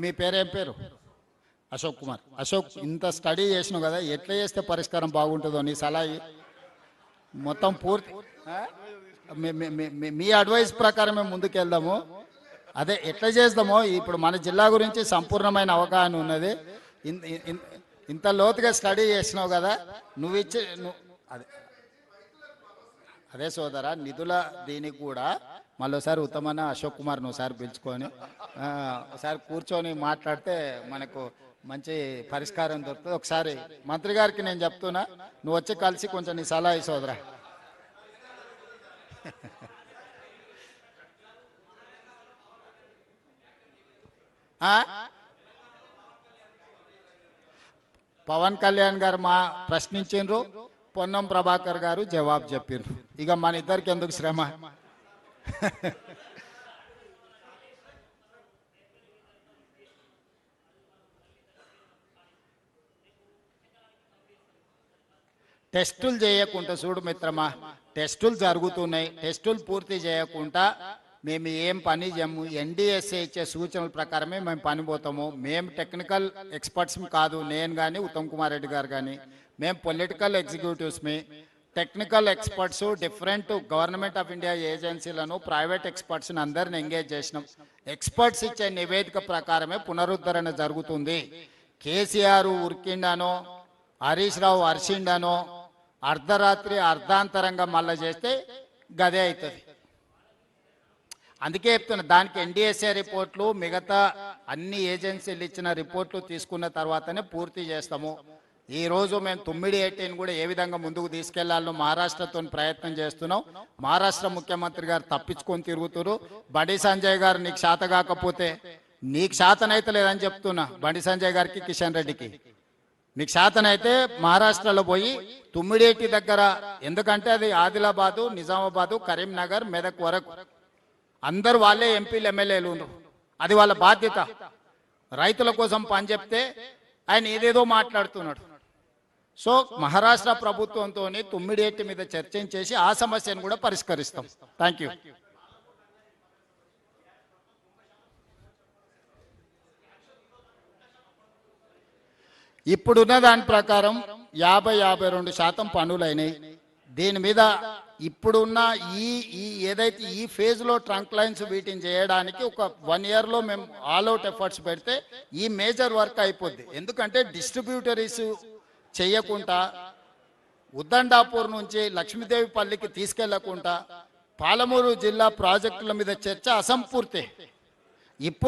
మీ పేరేం పేరు? అశోక్ కుమార్. అశోక్, ఇంత స్టడీ చేసినావు కదా, ఎట్లా చేస్తే పరిష్కారం బాగుంటుందో నీ సలహా మొత్తం పూర్తి మీ అడ్వైస్ ప్రకారమే ముందుకెళ్దాము. అదే ఎట్లా చేద్దామో, ఇప్పుడు మన జిల్లా గురించి సంపూర్ణమైన అవగాహన ఉన్నది. ఇంత లోతుగా స్టడీ చేసినావు కదా, నువ్వు ఇచ్చే అదే అదే సోదరా, నిధుల దీనికి కూడా మళ్ళీసారి ఉత్తమన్న అశోక్ కుమార్ను ఒకసారి పిలుచుకొని ఒకసారి కూర్చొని మాట్లాడితే మనకు మంచి పరిష్కారం దొరుకుతుంది. ఒకసారి మంత్రి గారికి నేను చెప్తున్నా, నువ్వు వచ్చి కలిసి కొంచెం నీ సలహా సోదరా. పవన్ కళ్యాణ్ గారు మా ప్రశ్నించిండ్రు, పొన్నం ప్రభాకర్ గారు జవాబు చెప్పిండ్రు. ఇక మన ఇద్దరికి ఎందుకు శ్రమ? టెస్టులు చేయకుండా చూడు మిత్రమా, టెస్టులు జరుగుతున్నాయి. టెస్టులు పూర్తి చేయకుండా మేము ఏం పని చేయము. ఎన్డీఎస్ఏ ఇచ్చే సూచనల ప్రకారమే మేము పని పోతాము. మేము టెక్నికల్ ఎక్స్పర్ట్స్ కాదు, నేను కానీ ఉత్తమ్ కుమార్ రెడ్డి గారు కానీ. మేము పొలిటికల్ ఎగ్జిక్యూటివ్స్మి. Technical experts different government of India ఏజెన్సీలను, ప్రైవేట్ ఎక్స్పర్ట్స్ని అందరిని ఎంగేజ్ చేసినాం. ఎక్స్పర్ట్స్ ఇచ్చే నివేదిక ప్రకారమే పునరుద్ధరణ జరుగుతుంది. కేసీఆర్ ఉరికిండానో, హరీష్ రావు అరిసిండానో, అర్ధరాత్రి అర్ధాంతరంగా మళ్ళా చేస్తే గదే అవుతుంది. అందుకే చెప్తున్నా, దానికి ఎన్డీఎస్ఏ రిపోర్ట్లు, మిగతా అన్ని ఏజెన్సీలు ఇచ్చిన రిపోర్ట్లు తీసుకున్న తర్వాతనే పూర్తి చేస్తాము. ఈరోజు మేము 9/18 కూడా ఏ విధంగా ముందుకు తీసుకెళ్లాలో మహారాష్ట్రతో ప్రయత్నం చేస్తున్నాం. మహారాష్ట్ర ముఖ్యమంత్రి గారు తప్పించుకొని తిరుగుతున్నారు. బండి సంజయ్ గారు నీకు శాత కాకపోతే, నీకు శాతనైతే లేదని చెప్తున్నా బండి సంజయ్ గారికి, కిషన్ రెడ్డికి. మీకు శాతనైతే మహారాష్ట్రలో పోయి 9/18 దగ్గర, ఎందుకంటే అది ఆదిలాబాదు, నిజామాబాదు, కరీంనగర్, మెదక్ వరకు అందరు వాళ్ళే ఎంపీలు, ఎమ్మెల్యేలు ఉన్నారు. అది వాళ్ళ బాధ్యత. రైతుల కోసం పని చెప్తే ఆయన ఏదేదో మాట్లాడుతున్నాడు. సో మహారాష్ట్ర ప్రభుత్వంతో 9/18 మీద చర్చించేసి ఆ సమస్యను కూడా పరిష్కరిస్తాం. Thank you. ఇప్పుడున్న దాని ప్రకారం 50-52% పనులైనాయి. దీని మీద ఇప్పుడున్న ఈ ఏదైతే ఈ ఫేజ్లో ట్రంక్ లైన్స్ వీటిని చేయడానికి ఒక 1 yearలో మేము ఆల్అవుట్ ఎఫర్ట్స్ పెడితే ఈ మేజర్ వర్క్ అయిపోద్ది. ఎందుకంటే డిస్ట్రిబ్యూటరీస్ చేయకుండా, ఉద్దండాపూర్ నుంచి లక్ష్మీదేవిపల్లికి తీసుకెళ్లకుండా, పాలమూరు జిల్లా ప్రాజెక్టుల మీద చర్చ అసంపూర్తి. ఇప్పుడు